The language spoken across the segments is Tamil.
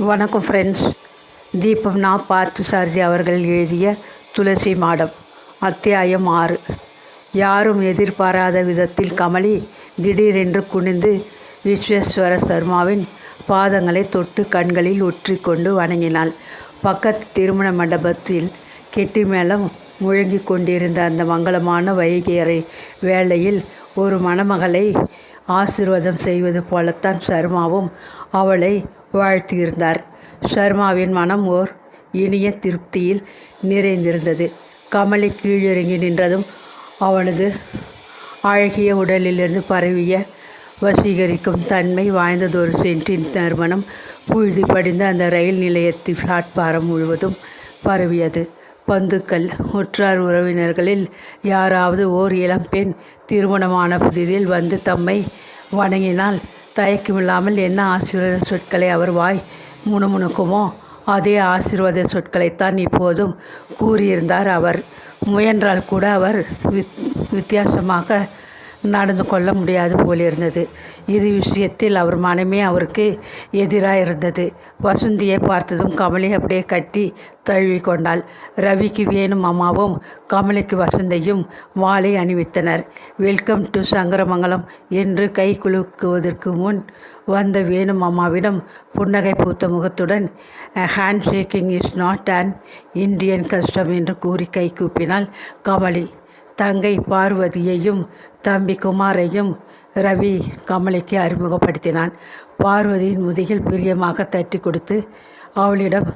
வணக்கம் ஃப்ரெண்ட்ஸ். தீபம் நா. பார்த்தசாரதி அவர்கள் எழுதிய துளசி மாடம், அத்தியாயம் 6. யாரும் எதிர்பாராத விதத்தில் கமலி திடீரென்று குனிந்து விஸ்வேஸ்வர சர்மாவின் பாதங்களை தொட்டு கண்களில் ஒற்றிக்கொண்டு வணங்கினாள். பக்கத்து திருமண மண்டபத்தில் கெட்டி மேளம் முழங்கிக் கொண்டிருந்த அந்த மங்களமான வைகையறை வேளையில் ஒரு மணமகளை ஆசீர்வாதம் செய்வது போலத்தான் சர்மாவும் அவளை வாழ்த்தியிருந்தார். சர்மாவின் மனம் ஓர் இனிய திருப்தியில் நிறைந்திருந்தது. கமலி கீழிறங்கி நின்றதும் அவளது அழகிய உடலிலிருந்து பரவிய வசீகரிக்கும் தன்மை வாய்ந்ததொரு சென்ட்டின் நறுமணம் புழுதி படிந்த அந்த ரயில் நிலையத்து பிளாட்பாரம் முழுவதும் பரவியது. பந்துக்கள், உற்றார் உறவினர்களில் யாராவது ஓர் இளம்பெண் திருமணமான புதிதில் வந்து தம்மை வணங்கினால் தயக்கமில்லாமல் என்ன ஆசீர்வாத சொற்களை அவர் வாய் முணுமுணுக்குமோ அதே ஆசீர்வாத சொற்களைத்தான் இப்போதும் கூறியிருந்தார் அவர். முயன்றால் கூட அவர் வித்தியாசமாக நடந்து கொள்ள முடியாது போலிருந்தது. இது விஷயத்தில் அவர் மனமே அவருக்கு எதிராயிருந்தது. வசந்தியை பார்த்ததும் கமலி அப்படியே கட்டி தழுவி கொண்டாள். ரவிக்கு வேணும் அம்மாவும் கமலிக்கு வசந்தையும் மாலை அணிவித்தனர். வெல்கம் டு சங்கரமங்கலம் என்று கை குலுக்குவதற்கு முன் வந்த வேணும் அம்மாவிடம் புன்னகை பூத்த முகத்துடன் hand shaking is not an Indian custom என்று கூறி கை கூப்பினாள் கமலி. தங்கை பார்வதியையும் தம்பி குமாரையும் ரவி கமலிக்கு அறிமுகப்படுத்தினான். பார்வதியின் முதுகில் பிரியமாக தட்டி கொடுத்து அவளிடம்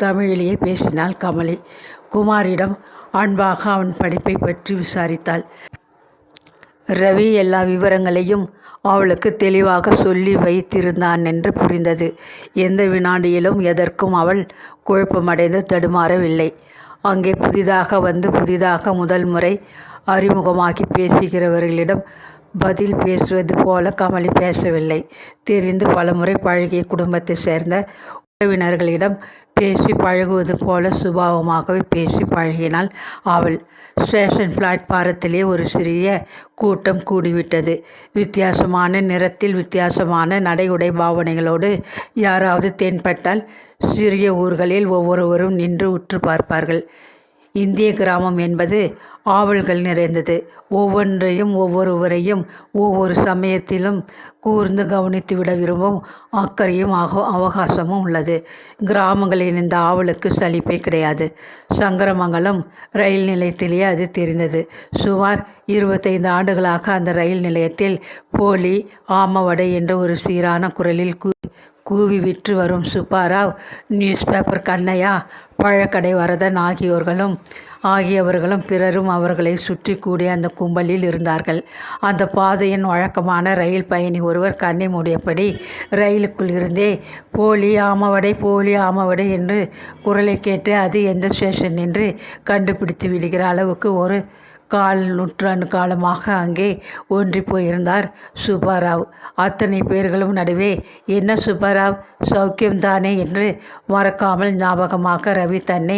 தமிழிலேயே பேசினாள் கமலி. குமாரிடம் அன்பாக அவன் படிப்பை பற்றி விசாரித்தாள். ரவி எல்லா விவரங்களையும் அவளுக்கு தெளிவாக சொல்லி வைத்திருந்தான் என்று புரிந்தது. எந்த வினாடியிலும் எதற்கும் அவள் குழப்பமடைந்து தடுமாறவில்லை. அங்கே புதிதாக முதல் முறை அறிமுகமாகி பேசுகிறவர்களிடம் பதில் பேசுவது போல கமலி பேசவில்லை. தெரிந்து பலமுறை பழகிய குடும்பத்தை சேர்ந்த உறவினர்களிடம் பேசி பழகுவது போல சுபாவமாகவே பேசி பழகினாள் அவள். ஸ்டேஷன் பிளாட்பாரத்திலே ஒரு சிறிய கூட்டம் கூடிவிட்டது. வித்தியாசமான நிறத்தில் வித்தியாசமான நடை உடை பாவனைகளோடு யாராவது தென்பட்டால் சிறிய ஊர்களில் ஒவ்வொருவரும் நின்று உற்று பார்ப்பார்கள். இந்திய கிராமம் என்பது ஆவல்கள் நிறைந்தது. ஒவ்வொருவரையும் ஒவ்வொரு சமயத்திலும் கூர்ந்து கவனித்துவிட விரும்பும் அக்கறையும் அவகாசமும் உள்ளது. கிராமங்களின் இந்த ஆவலுக்கு சலிப்பே கிடையாது. சங்கரமங்கலம் ரயில் நிலையத்திலேயே அது தெரிந்தது. சுமார் 25 ஆண்டுகளாக அந்த ரயில் நிலையத்தில் போலி ஆமவடை என்ற ஒரு சீரான குரலில் கூவி விற்று வரும் சுப்பாராவ், நியூஸ் பேப்பர் கண்ணையா, பழக்கடை வரதன் ஆகியவர்களும் பிறரும் அவர்களை சுற்றி கூடிய அந்த கும்பலில் இருந்தார்கள். அந்த பாதையின் வழக்கமான ரயில் பயணி ஒருவர் கண்ணை மூடியபடி ரயிலுக்குள் இருந்தே போலி ஆமவடை என்று குரலை கேட்டு அது எந்த ஸ்டேஷன் என்று கண்டுபிடித்து விடுகிற அளவுக்கு ஒரு நூற்றாண்டு காலமாக அங்கே ஒன்றி போயிருந்தார் சுப்பாராவ். அத்தனை பேர்களும் நடுவே, என்ன சுப்பாராவ், சௌக்கியம்தானே என்று மறக்காமல் ஞாபகமாக ரவி தன்னை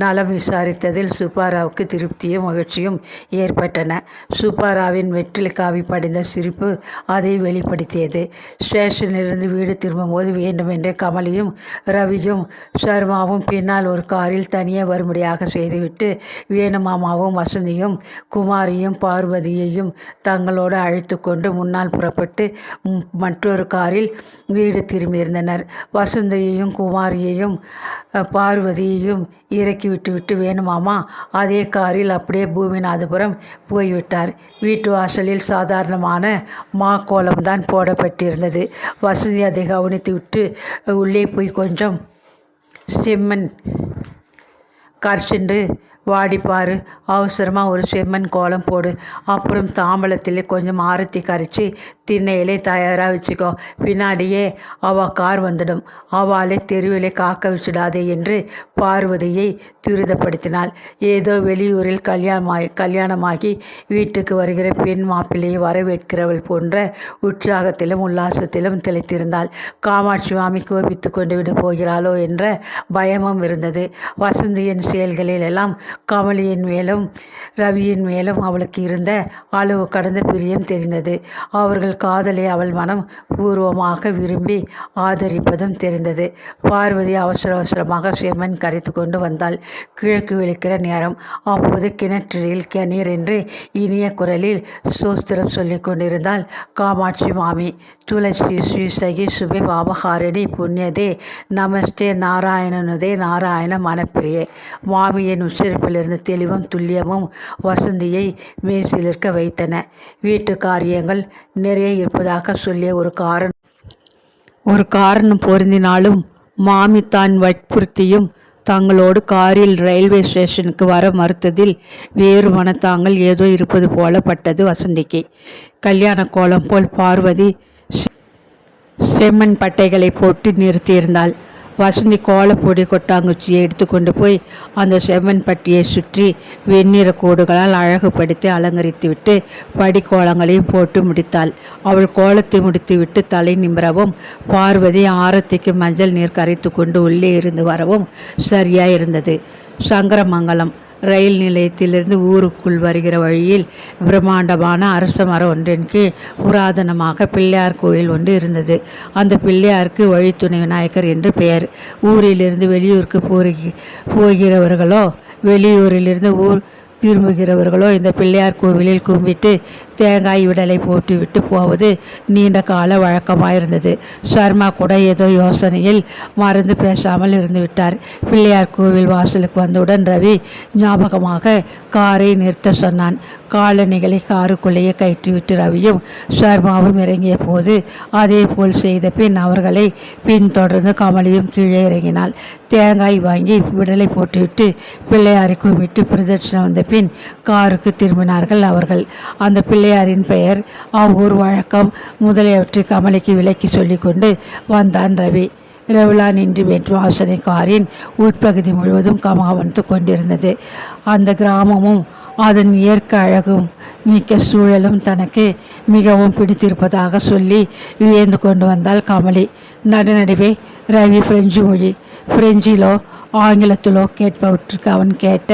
நலம் விசாரித்ததில் சுப்பாராவுக்கு திருப்தியும் மகிழ்ச்சியும் ஏற்பட்டன. சுப்பாராவின் வெற்றிலை காவி படிந்த சிரிப்பு அதை வெளிப்படுத்தியது. ஸ்டேஷனிலிருந்து வீடு திரும்பும்போது வேண்டுமென்றே கமலியும் ரவியும் சர்மாவும் பின்னால் ஒரு காரில் தனியே வரும்படியாக செய்துவிட்டு வேணுமாமாவும் வசந்தியும் குமாரியும் பார்வதியையும் தங்களோடு அழைத்து கொண்டு முன்னால் புறப்பட்டு மற்றொரு காரில் வீடு திரும்பியிருந்தனர். வசந்தியையும் குமாரியையும் பார்வதியையும் இறக்கி விட்டுவிட்டு வேணுமாமா அதே காரில் அப்படியே பூமிநாதபுரம் போய்விட்டார். வீட்டு வாசலில் சாதாரணமான கோலம்தான் போடப்பட்டிருந்தது. வசந்தி அதை கவனித்து விட்டு உள்ளே போய் கொஞ்சம் செம்மண் கரைச்சென்று வாடிப்பாரு, அவசரமாக ஒரு செம்மண் கோலம் போடு, அப்புறம் தாம்பலத்திலே கொஞ்சம் ஆரத்தி கரைச்சி திண்ணையிலே தயாராக வச்சுக்கோ, பின்னாடியே அவள் கார் வந்துடும், அவளை தெருவிலே காக்க வச்சுடாதே என்று பார்வதியை துரிதப்படுத்தினாள். ஏதோ வெளியூரில் கல்யாணமாகி வீட்டுக்கு வருகிற பெண் மாப்பிள்ளையை வரவேற்கிறவள் போன்ற உற்சாகத்திலும் உல்லாசத்திலும் திளைத்திருந்தாள். காமாட்சி மாமி கோபித்து கொண்டு விட போகிறாளோ என்ற பயமும் இருந்தது. வசந்தியின் செயல்களில் எல்லாம் கமலியின் மேலும் ரவியின் மேலும் அவளுக்கு இருந்த அளவு கடந்த பிரியம் தெரிந்தது. அவர்கள் அவள் காதலை அவள் மனம் பூர்வமாக விரும்பி ஆதரிப்பதும் தெரிந்தது. பார்வதி அவசர அவசரமாக செம்மண் கரைத்து கொண்டு வந்தாள். கிழக்கு விழிக்கிற நேரம். அப்போது கிணற்றில் கணீர் என்று இனிய குரலில் சோஸ்திரம் சொல்லிக் கொண்டிருந்தாள் காமாட்சி மாமி. துளசி ஸ்ரீ சகி சுபே பாபகாரிணி புண்ணியதே நமஸ்தே நாராயணனுதே நாராயண மனப்பிரியே. மாமியின் உச்சரிப்பிலிருந்து தெளிவும் துல்லியமும் வசந்தியை மேசிலிருக்க வைத்தன. வீட்டு காரியங்கள் நிறைய இருப்பதாக சொல்லிய ஒரு காரணம் பொருந்தினாலும் மாமி தான் வற்புறுத்தியும் தங்களோடு காரில் ரயில்வே ஸ்டேஷனுக்கு வர மறுத்ததில் வேறு மனத்தாங்கள் ஏதோ இருப்பது போல பட்டது வசந்திக்கு. கல்யாண கோலம் போல் பார்வதி செம்மண் பட்டைகளை போட்டு நிறுத்தியிருந்தாள். வசந்தி கோலப்பொடி கொட்டாங்குச்சியை எடுத்துக்கொண்டு போய் அந்த செம்மண் பட்டியை சுற்றி வெண்ணிற கோடுகளால் அழகுபடுத்தி அலங்கரித்துவிட்டு படிக்கோலங்களையும் போட்டு முடித்தாள். அவள் கோலத்தை முடித்துவிட்டு தலை நிமிரவும் பார்வதி ஆரத்திக்கு மஞ்சள் நீர் கரைத்து கொண்டு உள்ளே இருந்து வரவும் சரியாயிருந்தது. சங்கரமங்கலம் ரயில் நிலையத்திலிருந்து ஊருக்குள் வருகிற வழியில் பிரம்மாண்டமான அரச மரம் ஒன்றின் கீழ் புராதனமாக பிள்ளையார் கோயில் ஒன்று இருந்தது. அந்த பிள்ளையாருக்கு வழித்துணை விநாயகர் என்று பெயர். ஊரிலிருந்து வெளியூருக்கு போகிறவர்களோ வெளியூரிலிருந்து ஊர் திரும்புகிறவர்களோ இந்த பிள்ளையார் கோவிலில் கும்பிட்டு தேங்காய் விடலை போட்டுவிட்டு போவது நீண்ட கால வழக்கமாயிருந்தது. சர்மா கூட ஏதோ யோசனையில் மறந்து பேசாமல் இருந்து விட்டார். பிள்ளையார் கோவில் வாசலுக்கு வந்தவுடன் ரவி ஞாபகமாக காரை நிறுத்த சொன்னான். காலணிகளை காருக்குள்ளேயே கயிற்றுவிட்டு ரவியும் சர்மாவும் இறங்கிய போது அதே போல் செய்த பின் அவர்களை பின்தொடர்ந்து கமலியும் கீழே இறங்கினாள். தேங்காய் வாங்கி விடலை போட்டுவிட்டு பிள்ளையாரை கும்பிட்டு பிரதட்சணம் வந்த பின் காருக்கு திரும்பினார்கள் அவர்கள். அந்த பிள்ளையாரின் பெயர், அவ்வூர் வழக்கம் முதலியவற்றை கமலிக்கு விலக்கி சொல்லி கொண்டு வந்தான் ரவி. ரெவலா நின்று வெற்றும் வாசனை காரின் உட்பகுதி முழுவதும் கமகமத்து கொண்டிருந்தது. அந்த கிராமமும் அதன் இயற்கை அழகும் மிக்க சூழலும் தனக்கு மிகவும் பிடித்திருப்பதாக சொல்லி வியந்து கொண்டு வந்தாள் கமலி. நடுநடுவே ரவி பிரெஞ்சிலோ ஆங்கிலத்திலோ கேட்பவற்றுக்கு அவன் கேட்ட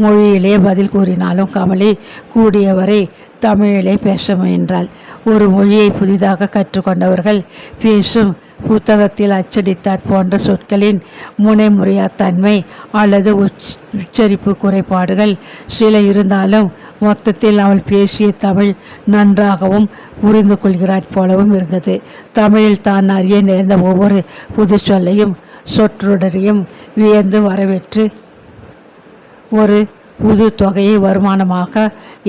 மொழியிலே பதில் கூறினாலும் கமலி கூடியவரை தமிழிலே பேச முயன்றாள். ஒரு மொழியை புதிதாக கற்றுக்கொண்டவர்கள் பேசும் புத்தகத்தில் அச்சடித்தாற் போன்ற சொற்களின் முனைமுறையாத்தன்மை அல்லது உச்சரிப்பு குறைபாடுகள் சில இருந்தாலும் மொத்தத்தில் அவள் பேசிய தமிழ் நன்றாகவும் புரிந்து கொள்கிறாற் போலவும் இருந்தது. தமிழில் தான் அறிய நேர்ந்த ஒவ்வொரு புது சொல்லையும் சொற்றொடரையும் வியந்து வரவேற்று ஒரு புது தொகையை வருமானமாக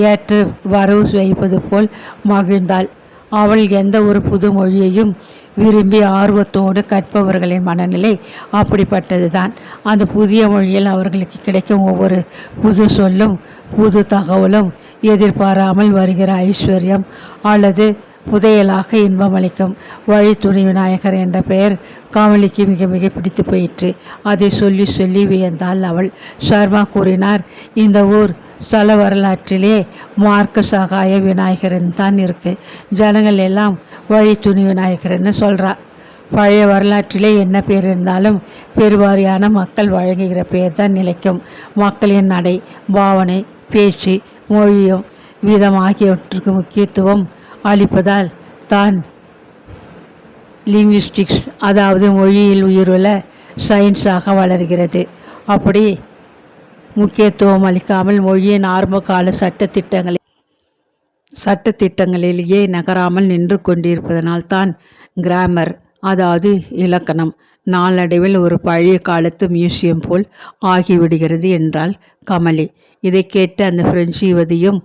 ஏற்று வரவு வைப்பது போல் மகிழ்ந்தாள். அவள் எந்த ஒரு புது மொழியையும் விரும்பி ஆர்வத்தோடு கற்பவர்களின் மனநிலை அப்படிப்பட்டதுதான். அந்த புதிய மொழியில் அவர்களுக்கு கிடைக்கும் ஒவ்வொரு புது சொல்லும் புது தகவலும் எதிர்பாராமல் வருகிற ஐஸ்வர்யம் அல்லது புதையலாக இன்பமளிக்கும். வழித்துணை விநாயகர் என்ற பெயர் கமலிக்கு மிக மிக பிடித்து போயிற்று. அதை சொல்லி சொல்லி வியந்தாள் அவள். சர்மா கூறினார், இந்த ஊர் ஸ்தல வரலாற்றிலே மார்க்க சகாய விநாயகரன் தான் இருக்கு. ஜனங்கள் எல்லாம் வழித்துணை விநாயகர்னு சொல்றா. பழைய வரலாற்றிலே என்ன பேர் இருந்தாலும் பெருவாரியான மக்கள் வழங்குகிற பெயர் தான் நிலைக்கும். மக்களின் நடை, பாவனை, பேச்சு, மொழியும் விதம் ஆகியவற்றுக்கு முக்கியத்துவம் அளிப்பதால் தான் லிங்குவிஸ்டிக்ஸ், அதாவது மொழியில் உயிருள்ள சயின்ஸாக வளர்கிறது. அப்படி முக்கியத்துவம் அளிக்காமல் மொழியின் ஆரம்ப கால சட்டத்திட்டங்களிலேயே நகராமல் நின்று கொண்டிருப்பதனால்தான் கிராமர், அதாவது இலக்கணம், நாளடைவில் ஒரு பழைய காலத்து மியூசியம் போல் ஆகிவிடுகிறது என்றாள் கமலி. இதை கேட்டு அந்த பிரெஞ்சு யுவதியும்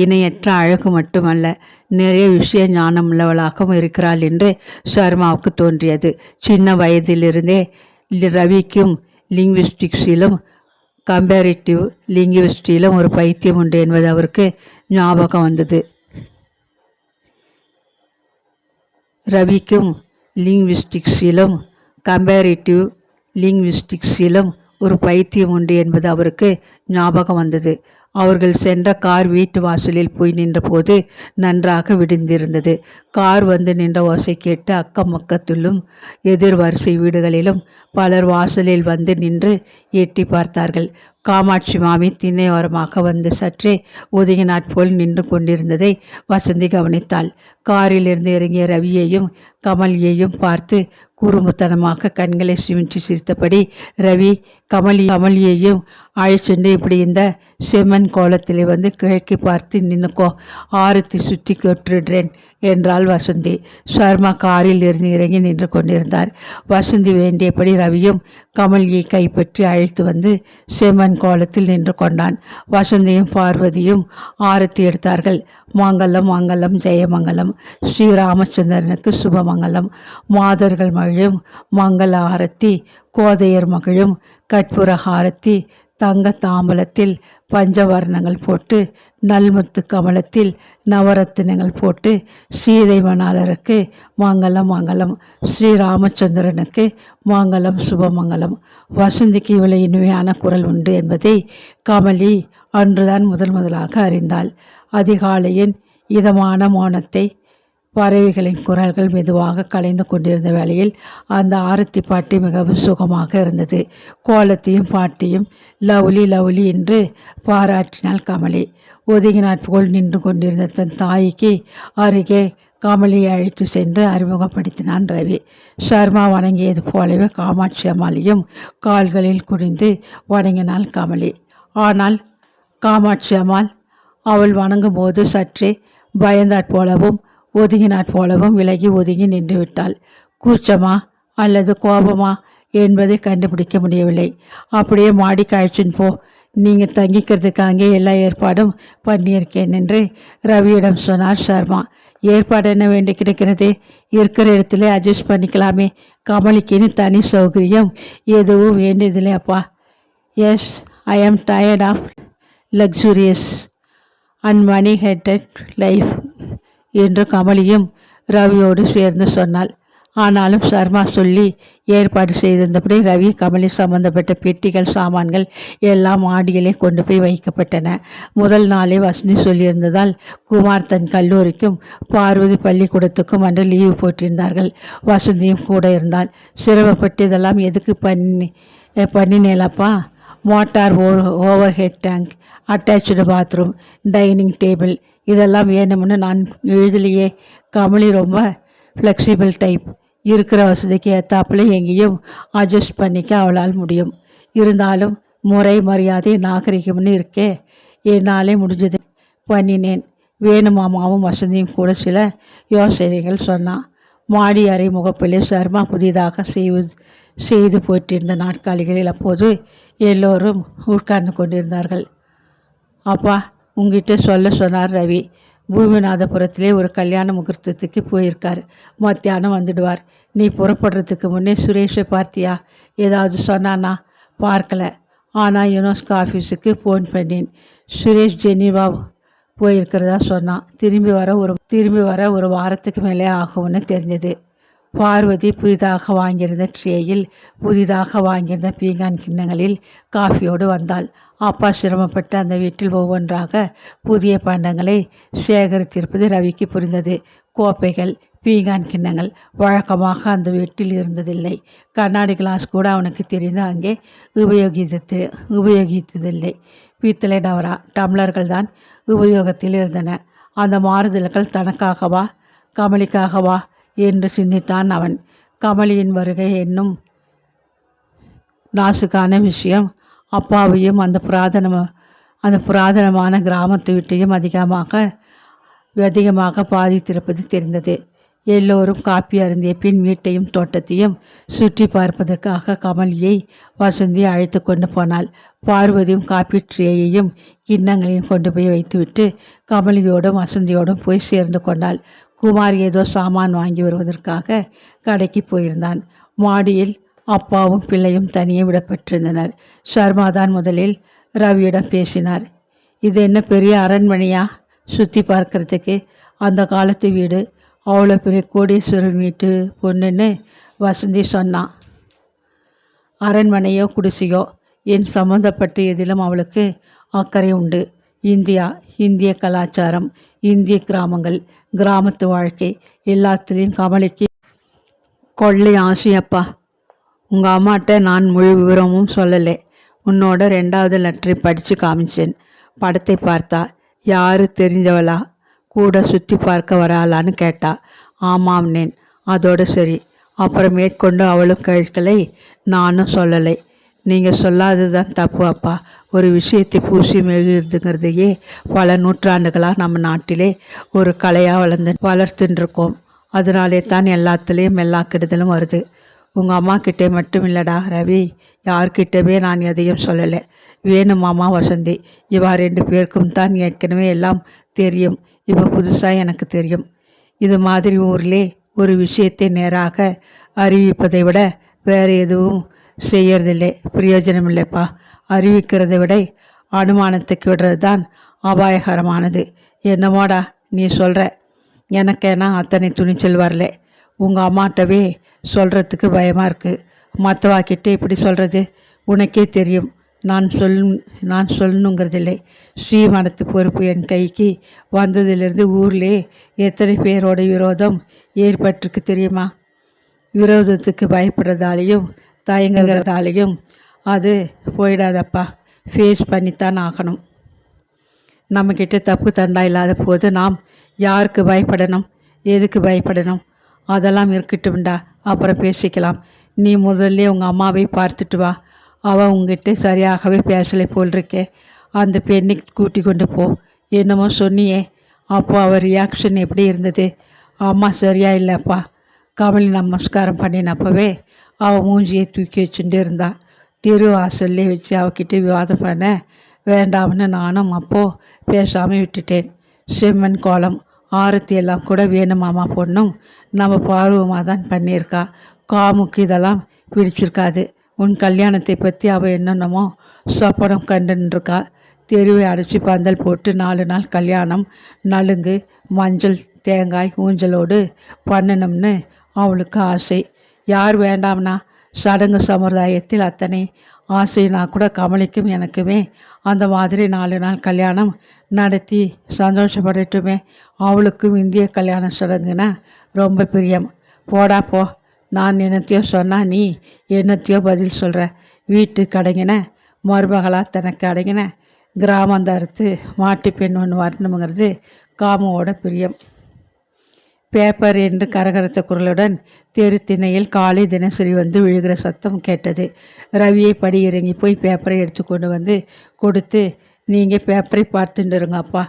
இணையற்ற அழகு மட்டுமல்ல, நிறைய விஷய ஞானமுள்ளவளாகவும் இருக்கிறாள் என்று சர்மாவுக்கு தோன்றியது. சின்ன வயதிலிருந்தே ரவிக்கும் லிங்குவிஸ்டிக்ஸிலும் கம்பேரிட்டிவ் லிங்குவிஸ்டிலும் ஒரு பைத்தியம் உண்டு என்பது அவருக்கு ஞாபகம் வந்தது. ரவிக்கும் லிங்குவிஸ்டிக்ஸிலும் கம்பேரிட்டிவ் லிங்குவிஸ்டிக்ஸிலும் ஒரு பைத்தியம் உண்டு என்பது அவருக்கு ஞாபகம் வந்தது. அவர்கள் சென்ற கார் வீட்டு வாசலில் போய் நின்றபோது நன்றாக விடிந்திருந்தது. கார் வந்து நின்ற ஓசை கேட்டு அக்கம் பக்கத்திலும் எதிர் வரிசை வீடுகளிலும் பலர் வாசலில் வந்து நின்று எட்டி பார்த்தார்கள். காமாட்சி மாமி திண்ணையோரமாக வந்து சற்றே ஒதுங்கினாற் போல் நின்று கொண்டிருந்ததை வசந்தி கவனித்தாள். காரிலிருந்து இறங்கிய ரவியையும் கமலியையும் பார்த்து குறும்புத்தனமாக கண்களை சிமிட்டி சிரித்தபடி, ரவி கமலியையும் அழைச்சென்று, இப்படி இந்த செம்மண் கோலத்திலே வந்து கிழக்கி பார்த்து நின்னுக்கோ, ஆரத்தி சுற்றி கொட்டுடுறேன் என்றாள் வசந்தி. சர்மா காரில் இருந்து இறங்கி நின்று கொண்டிருந்தார். வசந்தி வேண்டியபடி ரவியும் கமலியை கைப்பற்றி அழைத்து வந்து செம்மண் கோலத்தில் நின்று கொண்டான். வசந்தியும் பார்வதியும் ஆரத்தி எடுத்தார்கள். மங்களம் மங்களம் ஜெயமங்கலம், ஸ்ரீராமச்சந்திரனுக்கு சுபமங்கலம். மாதர்கள் மகிழும் மங்கள ஆரத்தி, கோதையர் மகிழும் கற்பூர ஆரத்தி, தங்க தாம்பலத்தில் பஞ்சவர்ணங்கள் போட்டு, நல்முத்து கமலத்தில் நவரத்தினங்கள் போட்டு, சீதை மணாளருக்கு மங்களம் மங்களம், ஸ்ரீராமச்சந்திரனுக்கு மங்களம் சுபமங்கலம். வசந்திக்கு இவ்வளவு இனிமையான குரல் உண்டு என்பதை கமலி அன்றுதான் முதலாக அறிந்தாள். அதிகாலையின் இதமான மௌனத்தை பறவைகளின் குரல்கள் மெதுவாக கலைந்து கொண்டிருந்த வேளையில் அந்த ஆரத்தி பாட்டு மிகவும் சுகமாக இருந்தது. கோலத்தையும் பாட்டியும் லவ்லி லவ்லி என்று பாராட்டினாள் கமலி. ஒதுங்கினாற் போல் நின்று கொண்டிருந்த தன் தாய்க்கு அருகே கமலியை அழைத்து சென்று அறிமுகப்படுத்தினான் ரவி. சர்மா வணங்கியது போலவே காமாட்சி அம்மாளையும் கால்களில் குனிந்து வணங்கினாள் கமலி. ஆனால் காமாட்சி அம்மாள் அவள் வணங்கும் போது சற்றே பயந்தாற் போலவும் ஒதுங்கினாற் போலவும் விலகி ஒதுங்கி நின்று விட்டாள். கூச்சமா அல்லது கோபமா என்பதை கண்டுபிடிக்க முடியவில்லை. அப்படியே மாடிக்கு அழைச்சின்னு போ, நீங்கள் தங்கிக்கிறதுக்கு அங்கே எல்லா ஏற்பாடும் பண்ணியிருக்கேன் என்று ரவியிடம் சொன்னார் சர்மா. ஏற்பாடு என்ன வேண்டி கிடைக்கிறது, இருக்கிற இடத்துல அட்ஜஸ்ட் பண்ணிக்கலாமே, கமலிக்குன்னு தனி சௌகரியம் எதுவும் வேண்டியதில்லை அப்பா. Yes, I am tired of luxurious and money headed life என்று கமலியும் ரவியோடு சேர்ந்து சொன்னாள். ஆனாலும் சர்மா சொல்லி ஏற்பாடு செய்திருந்தபடி ரவி கமலி சம்பந்தப்பட்ட பெட்டிகள் சாமான்கள் எல்லாம் மாடியிலே கொண்டு போய் வைக்கப்பட்டன. முதல் நாளே வசந்தி சொல்லியிருந்ததால் குமார் தன் கல்லூரிக்கும் பார்வதி பள்ளிக்கூடத்துக்கும் அன்று லீவு போட்டிருந்தார்கள். வசந்தியும் கூட இருந்தால். சிரமப்பட்டு இதெல்லாம் எதுக்கு பண்ணினேலப்பா? Motor over head tank, attach bathroom, dining table இதெல்லாம் வேணும்னு நான் எழுதலையே. கமலி ரொம்ப ஃப்ளெக்சிபிள் டைப். இருக்கிற வசதிக்கு ஏற்றாப்புல எங்கேயும் அட்ஜஸ்ட் பண்ணிக்க அவளால் முடியும். இருந்தாலும் முறை மரியாதை நாகரிகம்னு இருக்கே, என்னாலே முடிஞ்சது பண்ணினேன். வேணுமாமாவும் வசந்தியும் கூட சில யோசனைகள் சொன்னான். மாடி அறை முகப்பிலே சர்மா புதிதாக செய்து போட்டிருந்த நாட்காலிகளில் அப்போது எல்லோரும் உட்கார்ந்து கொண்டிருந்தார்கள். அப்பா, உங்ககிட்ட சொல்ல சொன்னார் ரவி. பூமிநாதபுரத்திலே ஒரு கல்யாண முகூர்த்தத்துக்கு போயிருக்கார். மத்தியானம் வந்துடுவார். நீ புறப்படுறதுக்கு முன்னே சுரேஷை பார்த்தியா? ஏதாவது சொன்னானா? பார்க்கல. ஆனால் யுனெஸ்கோ ஆஃபீஸுக்கு ஃபோன் பண்ணேன். சுரேஷ் ஜெனீவா போயிருக்கிறதா சொன்னான். திரும்பி வர ஒரு வாரத்துக்கு மேலே ஆகும்னு தெரிஞ்சது. பார்வதி புதிதாக வாங்கியிருந்த ட்ரேயில் புதிதாக வாங்கியிருந்த பீங்கான் கிண்ணங்களில் காஃபியோடு வந்தாள். அப்பா சிரமப்பட்டு அந்த வீட்டில் ஒவ்வொன்றாக புதிய பண்டங்களை சேகரித்திருப்பது ரவிக்கு புரிந்தது. கோப்பைகள், பீங்கான் கிண்ணங்கள் வழக்கமாக அந்த வீட்டில் இருந்ததில்லை. கண்ணாடி கிளாஸ் கூட அவனுக்கு தெரிந்து அங்கே உபயோகித்ததில்லை. பித்தளை டம்ளர்கள் தான் உபயோகத்தில் இருந்தன. அந்த மாறுதல்கள் தனக்காகவா கமலிக்காகவா என்று சிந்தித்தான் அவன். கமலியின் வருகை என்னும் நாசுக்கான விஷயம் அப்பாவையும் அந்த புராதனமான கிராமத்து வீட்டையும் அதிகமாக பாதித்திருப்பது தெரிந்தது. எல்லோரும் காப்பி அருந்திய பின் வீட்டையும் தோட்டத்தையும் சுற்றி பார்ப்பதற்காக கமலியை வசந்தி அழைத்து கொண்டு போனாள். பார்வதியும் காப்பி ட்ரேயையும் கிண்ணங்களையும் கொண்டு போய் வைத்துவிட்டு கமலியோடும் வசந்தியோடும் போய் சேர்ந்து கொண்டாள். குமார் ஏதோ சாமான் வாங்கி வருவதற்காக கடைக்கு போயிருந்தான். மாடியில் அப்பாவும் பிள்ளையும் தனியே விடப்பட்டிருந்தனர். சர்மாதான் முதலில் ரவியிடம் பேசினார். இது என்ன பெரிய அரண்மனையா சுற்றி பார்க்கறதுக்கு? அந்த காலத்து வீடு, அவ்வளோ பெரிய கோடீஸ்வரன் வீட்டு பொண்ணுன்னு வசந்தி சொன்னான். அரண்மனையோ குடிசையோ என் சம்பந்தப்பட்ட எதிலும் அவளுக்கு அக்கறை உண்டு. இந்திய கலாச்சாரம், இந்திய கிராமங்கள், கிராமத்து வாழ்க்கை எல்லாத்துலேயும் கமலிக்கு கொள்ளை ஆசையப்பா. உங்கள் அம்மாட்ட நான் முழு விவரமும் சொல்லலை. உன்னோட 2வது லெட்டரை படித்து காமிச்சேன். படத்தை பார்த்தா. யாரு தெரிஞ்சவளா? கூட சுற்றி பார்க்க வராளான்னு கேட்டா. ஆமாம்னேன். அதோட சரி. அப்புறம் மேற்கொண்டு அவளும் கேட்கலை, நானும் சொல்லலை. நீங்கள் சொல்லாததுதான் தப்பு அப்பா. ஒரு விஷயத்தை பூசி மெழுகிறதுங்கிறதையே பல நூற்றாண்டுகளாக நம்ம நாட்டிலே ஒரு கலையாக வளர்த்துட்டுருக்கோம். அதனாலே தான் எல்லாத்துலேயும் எல்லா கெடுதலும் வருது. உங்கள் அம்மா கிட்டே மட்டும் இல்லைடா ரவி, யார்கிட்டவே நான் எதையும் சொல்லலை. வேணுமாமா வசந்தி, இவா 2 பேருக்கும் தான் ஏற்கனவே எல்லாம் தெரியும். இப்போ புதுசாக எனக்கு தெரியும். இது மாதிரி ஊர்லே ஒரு விஷயத்தை நேராக அறிவிப்பதை விட வேறு எதுவும் செய்யறதில்லை. பிரயோஜனம் இல்லைப்பா. அறிவிக்கிறதை விட அனுமானத்துக்கு விடுறது தான் அபாயகரமானது. என்னமோடா நீ சொல்கிற. எனக்கேனா அத்தனை துணிச்சல் வரல. உங்கள் அம்மாட்டவே சொல்கிறதுக்கு பயமாக இருக்குது. மற்றவாக்கிட்டே இப்படி சொல்கிறது. உனக்கே தெரியும். நான் சொல்லணுங்கிறதில்லை. ஸ்ரீமடத்து பொறுப்பு என் கைக்கு வந்ததிலிருந்து ஊர்லே எத்தனை பேரோட விரோதம் ஏற்பட்டிருக்கு தெரியுமா? விரோதத்துக்கு பயப்படுறதாலையும் தயங்குறதாலையும் அது போயிடாதப்பா. ஃபேஸ் பண்ணித்தான் ஆகணும். நம்மக்கிட்ட தப்பு தண்டா இல்லாத போது நாம் யாருக்கு பயப்படணும்? எதுக்கு பயப்படணும்? அதெல்லாம் இருக்கட்டும்டா, அப்புறம் பேசிக்கலாம். நீ முதல்ல உங்கள் அம்மாவை பார்த்துட்டு வா. அவள் உங்ககிட்ட சரியாகவே பேசலை போல் இருக்கே. அந்த பெண்ணை கூட்டி கொண்டு போ. என்னமோ சொன்னியே, அப்போ அவள் ரியாக்ஷன் எப்படி இருந்தது? அம்மா சரியா இல்லைப்பா. கமலி நமஸ்காரம் பண்ணினப்பவே அவள் மூஞ்சியை தூக்கி வச்சுட்டு இருந்தா. தெரு வாசல்லே வச்சு அவகிட்ட விவாதம் பண்ண வேண்டாம்னு நானும் அப்போது பேசாமல் விட்டுட்டேன். செம்மண் கோலம் ஆரத்தி எல்லாம் கூட வேணுமாமா பொண்ணும் நம்ம பார்வமாக தான் பண்ணியிருக்கா. காமுக்கு இதெல்லாம் பிடிச்சிருக்காது. உன் கல்யாணத்தை பற்றி அவள் என்னென்னமோ சொப்பனம் கண்டுருக்கா. தெருவை அடைச்சி பந்தல் போட்டு 4 நாள் கல்யாணம், நலுங்கு, மஞ்சள், தேங்காய், ஊஞ்சலோடு பண்ணணும்னு அவளுக்கு ஆசை. யார் வேண்டாம்னா? சடங்கு சம்பிரதாயத்தில் அத்தனை ஆசைனா கூட கமலிக்கும் எனக்குமே அந்த மாதிரி 4 நாள் கல்யாணம் நடத்தி சந்தோஷப்படட்டுமே. அவளுக்கும் இந்திய கல்யாண சடங்குனா ரொம்ப பிரியம். போடா போ. நான் என்னத்தையோ சொன்னால் நீ என்னத்தையோ பதில் சொல்கிற. வீட்டுக்கு அடங்கின மருமகளாக தனக்கு அடங்கின கிராமந்தாரத்து மாட்டு பெண் ஒன்று வரணுங்கிறது காமுவோட பிரியம். பேப்பர் என்று கரகரத்த குரலுடன் தெரு திணையில் காலை தினசரி வந்து விழுகிற சத்தம் கேட்டது. ரவியை படி இறங்கி போய் பேப்பரை எடுத்து கொண்டு வந்து கொடுத்து, நீங்கள் பேப்பரை பார்த்துட்டுருங்க அப்பா,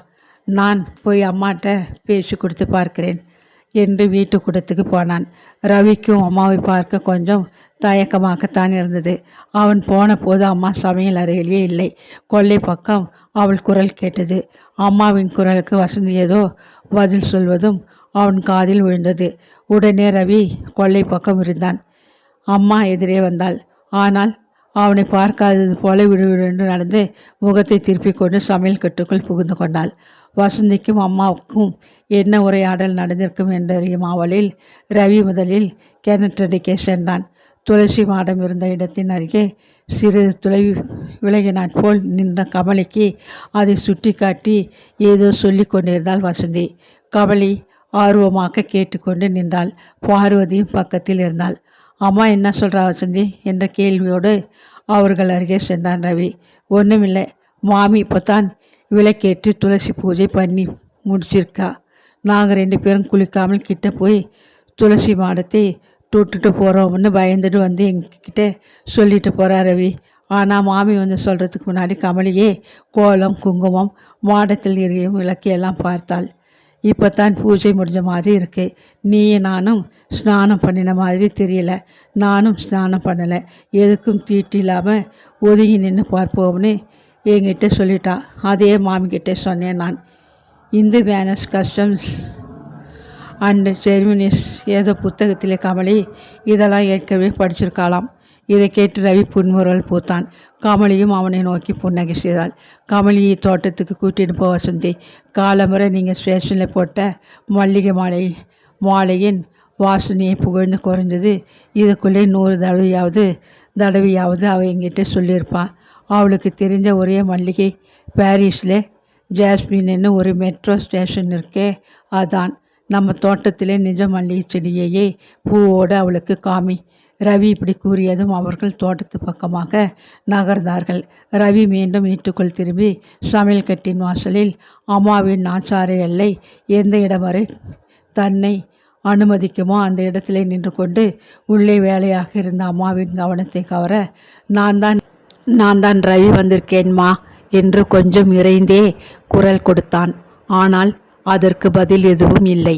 நான் போய் அம்மாட்ட பேசி கொடுத்து பார்க்கிறேன் என்று வீட்டு கூடத்துக்கு போனான். ரவிக்கும் அம்மாவை பார்க்க கொஞ்சம் தயக்கமாகத்தான் இருந்தது. அவன் போன போது அம்மா சமையல் அறையிலேயே இல்லை. கொல்லை பக்கம் அவள் குரல் கேட்டது. அம்மாவின் குரலுக்கு வசந்தி ஏதோ பதில் சொல்வதும் அவன் காதில் விழுந்தது. உடனே ரவி கொல்லை பக்கம் இருந்தான். அம்மா எதிரே வந்தாள். ஆனால் அவனை பார்க்காதது போல விடுவிடு நடந்து முகத்தை திருப்பி கொண்டு சமையல் கட்டுக்குள் புகுந்து கொண்டாள். வசந்திக்கும் அம்மாவுக்கும் என்ன உரையாடல் நடந்திருக்கும் என்றறியும் அவளில் ரவி முதலில் கிணற்றடிக்கே சென்றான். துளசி மாடம் இருந்த இடத்தின் அருகே சிறிது தொலைவி விலகினாற் போல் நின்ற கமலிக்கு அதை சுட்டி காட்டி ஏதோ சொல்லி கொண்டிருந்தாள் வசந்தி. கமலி ஆர்வமாக கேட்டுக்கொண்டு நின்றாள். பார்வதியும் பக்கத்தில் இருந்தாள். அம்மா என்ன சொல்கிறா வசந்தி என்ற கேள்வியோடு அவர்கள் அருகே சென்றான் ரவி. ஒன்றுமில்லை மாமி, இப்போத்தான் விளக்கேற்றி துளசி பூஜை பண்ணி முடிச்சிருக்கா. நாங்கள் 2 பேரும் குளிக்காமல் கிட்ட போய் துளசி மாடத்தை தொட்டுட்டு போகிறோம்னு பயந்துட்டு வந்து எங்ககிட்ட சொல்லிட்டு போகிறா ரவி. ஆனால் மாமி வந்து சொல்கிறதுக்கு முன்னாடி கமலியே கோலம், குங்குமம், மாடத்தில் எரியும் விளக்கையெல்லாம் பார்த்தாள். இப்போ தான் பூஜை முடிஞ்ச மாதிரி இருக்கு. நீயும் நானும் ஸ்நானம் பண்ணின மாதிரி தெரியல. நானும் ஸ்நானம் பண்ணலை. எதுக்கும் தீட்டு இல்லாமல் ஒதுங்கி நின்று பார்ப்போம்னு என்கிட்ட சொல்லிட்டா. அதே மாமிக்கிட்ட சொன்னேன் நான். Hindu manners, customs and ceremonies ஏதோ புத்தகத்திலே கமலி இதெல்லாம் ஏற்கனவே படிச்சிருக்காளாம். இதை கேட்டு ரவி புன்முறுவல் பூத்தான். கமலியும் அவனை நோக்கி புன்னகை செய்தாள். கமலியை தோட்டத்துக்கு கூட்டிட்டு போ வசந்தி. காலமுறை நீங்கள் ஸ்டேஷனில் போட்ட மல்லிகை மாலையின் வாசனையை புகழ்ந்து குறைஞ்சது இதுக்குள்ளே 100 தடவையாவது அவள் எங்கிட்ட சொல்லியிருப்பாள். அவளுக்கு தெரிஞ்ச ஒரே மல்லிகை பாரிஸில் ஜாஸ்மின்னு ஒரு மெட்ரோ ஸ்டேஷன் இருக்கே, அதான். நம்ம தோட்டத்திலே நிஜ மல்லிகை செடியையே பூவோடு அவளுக்கு காமி. ரவி இப்படி கூறியதும் அவர்கள் தோட்டத்து பக்கமாக நகர்ந்தார்கள். ரவி மீண்டும் வீட்டுக்குள் திரும்பி சமையல் கட்டின் வாசலில் அம்மாவின் நாச்சாரை எல்லை எந்த இடம் வரை தன்னை அனுமதிக்குமோ அந்த இடத்திலே நின்று கொண்டு உள்ளே வேலையாக இருந்த அம்மாவின் கவனத்தை கவர, நான் தான் ரவி வந்திருக்கேன்மா என்று கொஞ்சம் இறைந்தே குரல் கொடுத்தான். ஆனால் அதற்கு பதில் எதுவும் இல்லை.